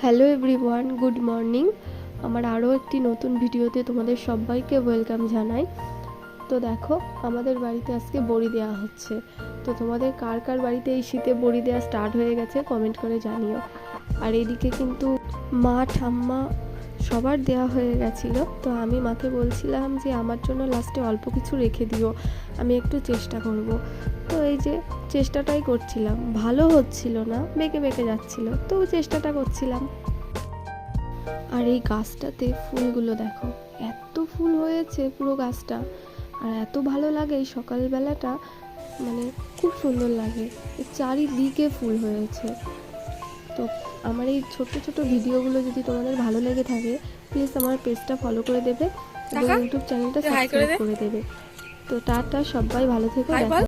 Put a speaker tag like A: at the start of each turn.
A: Hello everyone, good morning. আমার আরও একটি নতুন ভিডিওতে তোমাদের সবাইকে ওয়েলকাম জানাই। তো দেখো, আমাদের বাড়িতে আজকে বড়ি দেওয়া হচ্ছে। তো তোমাদের কার কার বাড়িতে এই শীতে বড়ি দেওয়া স্টার্ট হয়ে গেছে কমেন্ট করে জানিও। আর এদিকে কিন্তু মা ঠাম্মা সবার দেওয়া হয়ে গেছিলো। তো আমি মাকে বলছিলাম যে আমার জন্য লাস্টে অল্প কিছু রেখে দিও, আমি একটু চেষ্টা করব। তো এই যে চেষ্টাটাই করছিলাম, ভালো হচ্ছিল না, বেঁকে বেঁকে যাচ্ছিলো, তো চেষ্টাটা করছিলাম। আর এই গাছটাতে ফুলগুলো দেখো, এত ফুল হয়েছে পুরো গাছটা, আর এত ভালো লাগে এই সকালবেলাটা, মানে খুব সুন্দর লাগে, চারিদিকে ফুল হয়েছে। তো আমার এই ছোট ছোট ভিডিওগুলো যদি তোমাদের ভালো লেগে থাকে, প্লিজ আমার পেজটা ফলো করে দেবে এবং ইউটিউব চ্যানেলটা সাবস্ক্রাইব করে দেবে। তো টাটা, সবাই ভালো থেকো।